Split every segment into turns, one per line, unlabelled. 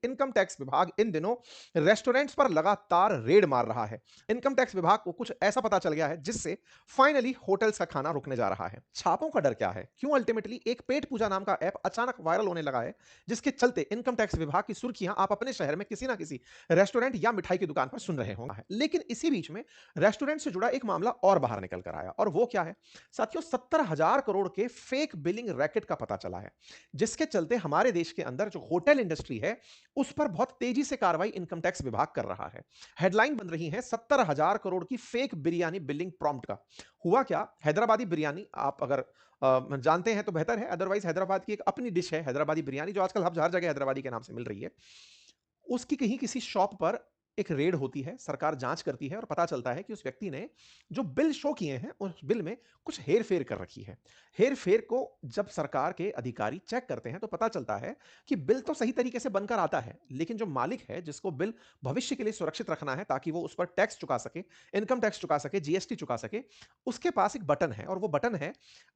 Income tax विभाग इन दिनों restaurants पर लगातार रेड मार रहा है। इनकम टैक्स विभाग को कुछ ऐसा पता चल गया है जिससे फाइनली होटल्स का खाना रुकने जा रहा है। छापों का डर क्या है? क्यों अल्टीमेटली एक पेट पूजा नाम का ऐप अचानक वायरल होने लगा है, जिसके चलते इनकम टैक्स विभाग की सुर्खियां आप अपने शहर में किसी ना किसी रेस्टोरेंट या मिठाई की दुकान पर सुन रहे होंगे। लेकिन इसी बीच में रेस्टोरेंट से जुड़ा एक मामला और बाहर निकल कर आया, और वो क्या है? साथियों, 70,000 करोड़ के फेक बिलिंग रैकेट का पता चला है, जिसके चलते हमारे देश के अंदर जो होटल इंडस्ट्री है उस पर बहुत तेजी से कार्रवाई इनकम टैक्स विभाग कर रहा है। हेडलाइन बन रही है 70,000 करोड़ की फेक बिरयानी बिलिंग प्रॉम्प्ट का। हुआ क्या? हैदराबादी बिरयानी आप अगर जानते हैं तो बेहतर है, अदरवाइज हैदराबाद की एक अपनी डिश है हैदराबादी बिरयानी, जो आजकल हर जगह हैदराबादी के नाम से मिल रही है। उसकी कहीं किसी शॉप पर एक रेड होती है, सरकार जांच करती है और पता चलता है कि उस व्यक्ति ने जो बिल शो किए हैं, उस बिल में कुछ हेर-फेर कर रखी है। हेर-फेर को जब सरकार के अधिकारी चेक करते हैं, तो पता चलता है कि बिल तो सही तरीके से बनकर आता है, लेकिन जो मालिक है, जिसको बिल भविष्य के लिए सुरक्षित रखना है ताकि वो उस पर टैक्स चुका सके, इनकम टैक्स चुका सके, जीएसटी चुका सके, उसके पास एक बटन है, और वो बटन है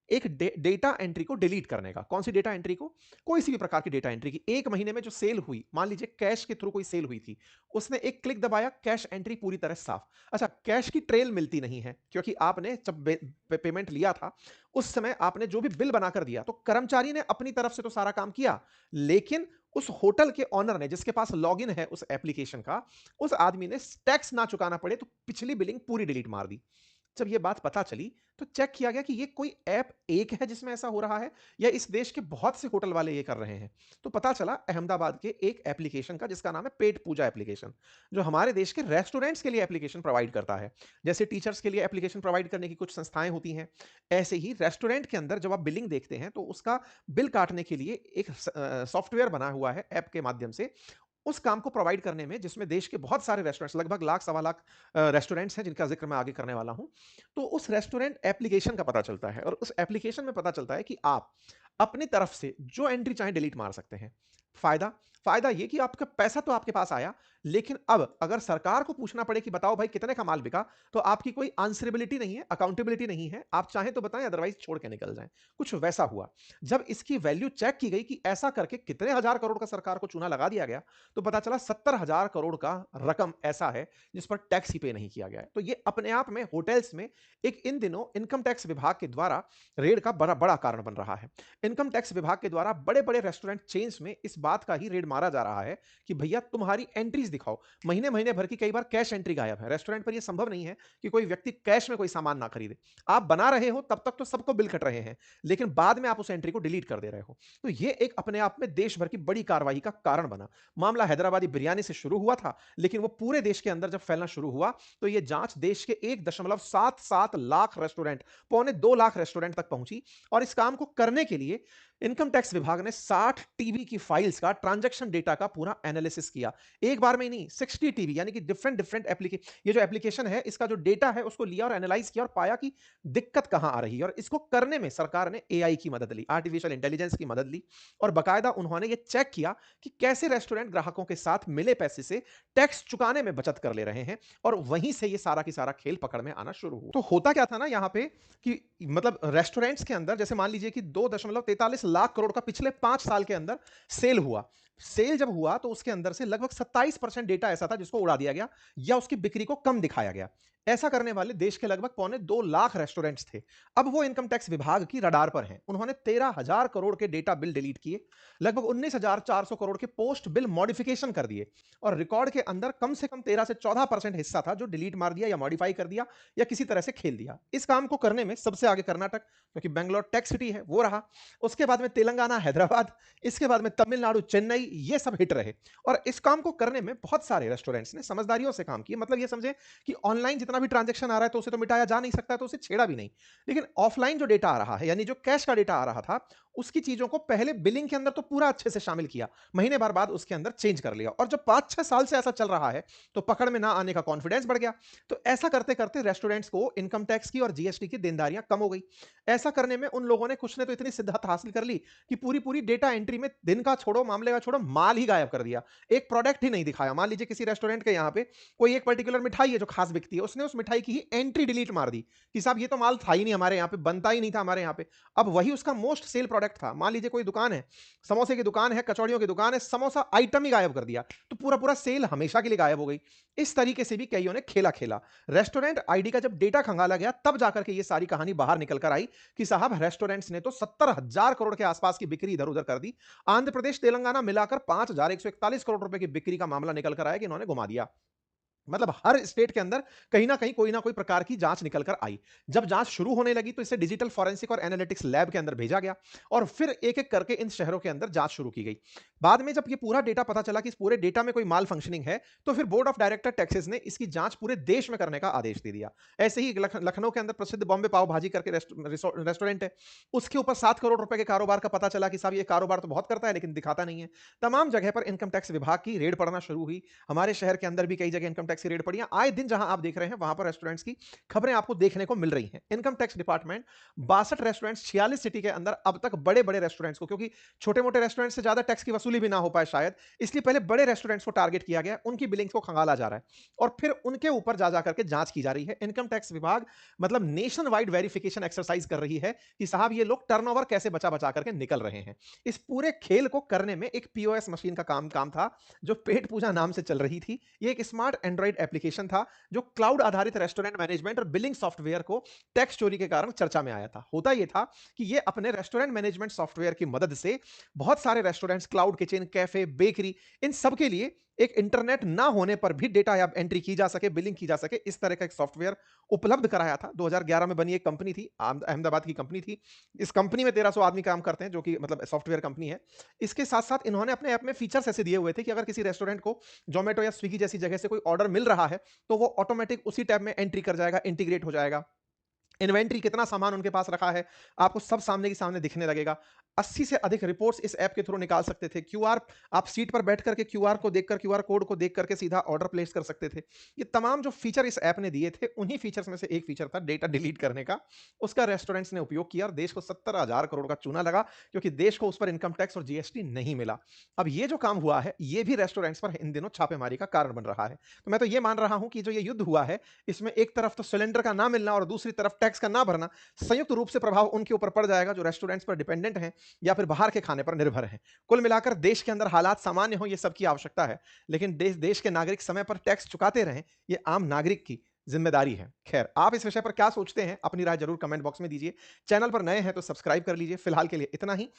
एक डेटा एंट्री को डिलीट करने का। कौन सी डेटा एंट्री को? कोई सी भी प्रकार की डेटा एंट्री की। 1 महीने में जो सेल हुई, मान लीजिए कैश के थ्रू कोई सेल हुई थी, उसने एक क्लिक दबाया, कैश एंट्री पूरी तरह साफ। अच्छा, कैश की ट्रेल मिलती नहीं है, क्योंकि आपने जब पेमेंट लिया था, उस समय आपने जो भी बिल बनाकर दिया, तो कर्मचारी ने अपनी तरफ से तो सारा काम किया, लेकिन उस होटल के ऑनर ने, जिसके पास लॉगिन है उस एप्लीकेशन का, उस आदमी ने टैक्स ना चुकाना पड़े तो पिछली बिलिंग पूरी डिलीट मार दी। जब ये बात पता चली, तो चेक किया गया कि ये कोई ऐप एक है जिसमें ऐसा हो रहा है, या इस देश के बहुत से होटल वाले ये कर रहे हैं। तो पता चला अहमदाबाद के एक एप्लीकेशन का, जिसका नाम है पेट पूजा एप्लीकेशन, जो हमारे देश के रेस्टोरेंट्स के लिए एप्लीकेशन प्रोवाइड करता है। जैसे टीचर्स के लिए एप्लीकेशन प्रोवाइड करने की कुछ संस्थाएं होती हैं, ऐसे ही रेस्टोरेंट के अंदर जब आप बिलिंग देखते हैं, तो उसका बिल काटने के लिए एक सॉफ्टवेयर बना हुआ है ऐप के माध्यम से, उस काम को प्रोवाइड करने में, जिसमें देश के बहुत सारे रेस्टोरेंट्स, लगभग लाख सवा लाख रेस्टोरेंट्स हैं, जिनका जिक्र मैं आगे करने वाला हूं। तो उस रेस्टोरेंट एप्लीकेशन का पता चलता है, और उस एप्लीकेशन में पता चलता है कि आप अपनी तरफ से जो एंट्री चाहे डिलीट मार सकते हैं। फायदा फायदा ये कि आपका पैसा तो आपके पास आया, लेकिन अब अगर सरकार को पूछना पड़े कि बताओ भाई कितने का माल बिका, तो आपकी कोई आंसरेबिलिटी नहीं है, अकाउंटेबिलिटी नहीं है। आप चाहें तो बताएं, अदरवाइज छोड़ के निकल जाएं। कुछ वैसा हुआ। जब इसकी वैल्यू चेक की गई कि ऐसा करके कितने हजार करोड़ का सरकार को चूना लगा दिया गया, तो पता चला 70,000 करोड़ का रकम ऐसा है जिस पर टैक्स ही पे नहीं किया गया है। तो ये अपने आप में होटल्स में एक इन दिनों इनकम टैक्स विभाग के द्वारा रेड का बड़ा बड़ा कारण बन रहा है। इनकम टैक्स विभाग के द्वारा बड़े बड़े रेस्टोरेंट चेन्स में इस बात का ही रेड मारा जा रहा है कि भैया तुम्हारी एंट्रीज दिखाओ। महीने महीने भर की कई बार कैश एंट्री गायब है। रेस्टोरेंट पर यह संभव नहीं है कि कोई व्यक्ति कैश में कोई सामान ना खरीदे। आप बना रहे हो तब तक तो सबको बिल कट रहे हैं, लेकिन बाद में आप उस एंट्री को डिलीट कर दे रहे हो। तो ये एक अपने आप में देश भर की बड़ी कार्रवाई का कारण बना। मामला हैदराबादी बिरयानी से शुरू हुआ था, लेकिन वो पूरे देश के अंदर जब फैलना शुरू हुआ, तो ये जांच देश के 1.77 लाख रेस्टोरेंट, पौने 2 लाख रेस्टोरेंट तक पहुंची। और इस काम को करने के लिए इनकम टैक्स विभाग ने 60 टीबी की फाइल्स का, ट्रांजैक्शन डेटा का पूरा एनालिसिस किया। एक बार में ही नहीं, 60 टीबी, यानी कि डिफरेंट डिफरेंट एप्लीकेशन, ये जो एप्लीकेशन है इसका जो डेटा है उसको लिया और एनालाइज किया, और पाया कि दिक्कत कहां आ रही है। और इसको करने में सरकार ने एआई की मदद ली, आर्टिफिशियल इंटेलिजेंस की मदद ली, और बाकायदा उन्होंने ये चेक किया कि कैसे रेस्टोरेंट ग्राहकों के साथ मिले पैसे से टैक्स चुकाने में बचत कर ले रहे हैं। और वहीं से ये सारा की सारा खेल पकड़ में आना शुरू हुआ। तो होता क्या था ना यहाँ पे, कि मतलब रेस्टोरेंट्स के अंदर, जैसे मान लीजिए कि 2.43 लाख करोड़ का पिछले 5 साल के अंदर सेल हुआ। सेल जब हुआ तो उसके अंदर से लगभग 27% डेटा ऐसा था जिसको उड़ा दिया गया, या उसकी बिक्री को कम दिखाया गया। ऐसा करने वाले देश के लगभग पौने 2 लाख रेस्टोरेंट्स थे। अब वो इनकम टैक्स विभाग की रडार पर हैं। उन्होंने 13,000 करोड़ के डेटा बिल डिलीट किए, लगभग 19,400 करोड़ के पोस्ट बिल मॉडिफिकेशन कर दिए, और रिकॉर्ड के अंदर कम से कम 13 से 14% हिस्सा था जो डिलीट मार दिया, या मॉडिफाई कर दिया, या किसी तरह से खेल दिया। इस काम को करने में सबसे आगे कर्नाटक, क्योंकि बेंगलोर टैक्स सिटी है, वो रहा। उसके बाद में तेलंगाना, हैदराबाद, इसके बाद में तमिलनाडु, चेन्नई, ये सब हिट रहे। और इस काम को करने में बहुत सारे रेस्टोरेंट्स ने समझदारियों से काम किया। मतलब ये समझे कि ऑनलाइन जितना भी ट्रांजैक्शन आ रहा है तो उसे तो मिटाया जा नहीं सकता, तो उसे छेड़ा भी नहीं। लेकिन ऑफलाइन जो डेटा आ रहा है, यानी जो कैश का डेटा आ रहा था, उसकी चीजों को पहले बिलिंग के अंदर तो पूरा अच्छे से शामिल किया, महीने भर बाद उसके अंदर चेंज कर लिया। और जब 5-6 साल से ऐसा चल रहा है, तो पकड़ में ना आने का कॉन्फिडेंस बढ़ गया। तो ऐसा करते करते रेस्टोरेंट्स को इनकम टैक्स की और जीएसटी की देनदारियां कम हो गई। ऐसा करने में उन लोगों ने, कुछ ने तो इतनी सिद्धत हासिल कर ली कि पूरी पूरी डेटा एंट्री में दिन का छोड़ो, मामले का छोड़ो, माल ही गायब कर दिया। एक प्रोडक्ट ही नहीं दिखाया। मान लीजिए किसी रेस्टोरेंट के यहाँ पे कोई एक पर्टिकुलर मिठाई है जो खास बिकती है, उसने उस मिठाई की ही एंट्री डिलीट मार दी कि साहब ये तो माल था ही नहीं हमारे यहाँ पे, बनता ही नहीं था हमारे यहाँ पे। अब वही उसका मोस्ट सेल प्रोडक्ट प्रोडक्ट था, मान लीजिए कोई दुकान है, समोसे की दुकान है, कचौड़ियों की दुकान है, समोसा आइटम ही गायब कर दिया, तो पूरा-पूरा सेल हमेशा के लिए गायब हो गई। इस तरीके से भी कइयों ने खेला खेला। रेस्टोरेंट आईडी का जब डेटा खंगाला गया, तब जाकर के ये सारी कहानी बाहर निकल कर आई कि साहब रेस्टोरेंट्स ने तो 70,000 करोड़ के आसपास की बिक्री इधर-उधर कर दी। आंध्र प्रदेश, तेलंगाना मिलाकर 5,141 करोड़ रुपए की बिक्री का मामला निकल कर आया कि इन्होंने घुमा दिया। मतलब हर स्टेट के अंदर कहीं न कहीं कोई न कोई प्रकार की जाँच निकल कर आई। जब जाँच शुरू होने लगी तो इसे डिजिटल फोरेंसिक और एनालिटिक्स लैब के अंदर भेजा गया और फिर एक-एक करके इन शहरों के अंदर जाँच शुरू की गई। बाद में जब ये पूरा डेटा पता चला कि इस पूरे डेटा में कोई माल फंक्शनिंग है, तो फिर बोर्ड ऑफ डायरेक्टर टैक्सेस ने इसकी जाँच पूरे देश में करने का आदेश दे दिया। ऐसे ही लखनऊ के अंदर प्रसिद्ध बॉम्बे पाव भाजी करके रेस्टोरेंट है। उसके ऊपर 7 करोड़ रुपए के कारोबार का पता चला कि साहब ये कारोबार तो बहुत करता है लेकिन दिखाता नहीं है। तमाम जगह पर इनकम टैक्स विभाग की रेड पड़ना शुरू हुई। हमारे शहर के अंदर भी कई जगह इनकम टैक्स की रेड पड़ी है। आए दिन जहां आप देख रहे हैं वहां पर रेस्टोरेंट्स की खबरें आपको देखने को मिल रही हैं। Income tax department 62 restaurants 46 city के अंदर अब तक बड़े-बड़े रेस्टोरेंट्स को, क्योंकि छोटे-मोटे रेस्टोरेंट से ज्यादा टैक्स की वसूली भी ना हो पाए शायद, इसलिए पहले बड़े रेस्टोरेंट्स को टारगेट किया गया, उनकी बिलिंग्स को खंगाला जा रहा है और फिर उनके ऊपर जा जाकर के जांच की जा रही है। इनकम टैक्स विभाग मतलब नेशन वाइड वेरिफिकेशन एक्सरसाइज कर रही है कि साहब ये लोग टर्नओवर कैसे बचा-बचा करके निकल रहे हैं। इस पूरे खेल को करने में एक पीओएस मशीन का काम था, जो पेट पूजा नाम से चल रही थी। ये एक स्मार्ट एंड्रॉइड एप्लीकेशन था जो क्लाउड आधारित रेस्टोरेंट मैनेजमेंट और बिलिंग सॉफ्टवेयर को टैक्स चोरी के कारण चर्चा में आया था। होता यह था कि ये अपने रेस्टोरेंट मैनेजमेंट सॉफ्टवेयर की मदद से बहुत सारे restaurants, cloud kitchen, cafe, bakery, इन सब के लिए एक इंटरनेट ना होने पर भी डेटा या एंट्री की जा सके, बिलिंग की जा सके, इस तरह का एक सॉफ्टवेयर उपलब्ध कराया था। 2011 में बनी एक कंपनी थी, अहमदाबाद की कंपनी थी। इस कंपनी में 1300 आदमी काम करते हैं, जो कि मतलब सॉफ्टवेयर कंपनी है। इसके साथ-साथ इन्होंने अपने ऐप में फीचर्स ऐसे दिए हुए थे कि अगर किसी रेस्टोरेंट को ज़ोमैटो या स्विगी जैसी जगह से कोई ऑर्डर मिल रहा है, तो वो ऑटोमैटिक उसी टैब में एंट्री कर जाएगा, इंटीग्रेट हो जाएगा। इन्वेंट्री कितना सामान उनके पास रखा है, आपको सब सामने के सामने दिखने लगेगा। 80 से अधिक रिपोर्ट्स इस ऐप के थ्रू निकाल सकते थे। क्यूआर, आप सीट पर बैठ करके क्यूआर को देखकर, क्यूआर कोड को देख करके सीधा ऑर्डर प्लेस कर सकते थे। ये तमाम जो फीचर इस ऐप ने दिए थे, उन्हीं फीचर्स में से एक फीचर था डेटा डिलीट करने का। उसका रेस्टोरेंट्स ने उपयोग किया और देश को 70,000 करोड़ का चूना लगा, क्योंकि देश को उस पर इनकम टैक्स और जीएसटी नहीं मिला। अब ये जो काम हुआ है, ये भी रेस्टोरेंट्स पर इन दिनों छापेमारी का कारण बन रहा है। तो मैं तो ये मान रहा हूँ कि जो ये युद्ध हुआ है, इसमें एक तरफ तो सिलेंडर का ना मिलना और दूसरी तरफ टैक्स का ना भरना, संयुक्त रूप से प्रभाव उनके ऊपर पड़ जाएगा जो रेस्टोरेंट्स पर डिपेंडेंट हैं या फिर बाहर के खाने पर निर्भर हैं। कुल मिलाकर देश के अंदर हालात सामान्य हो, ये सबकी आवश्यकता है, लेकिन देश देश के नागरिक समय पर टैक्स चुकाते रहें, ये आम नागरिक की जिम्मेदारी है। खैर, आप इस विषय पर क्या सोचते हैं? अपनी राय जरूर कमेंट बॉक्स में दीजिए। चैनल पर नए हैं तो सब्सक्राइब कर लीजिए। फिलहाल के लिए इतना ही।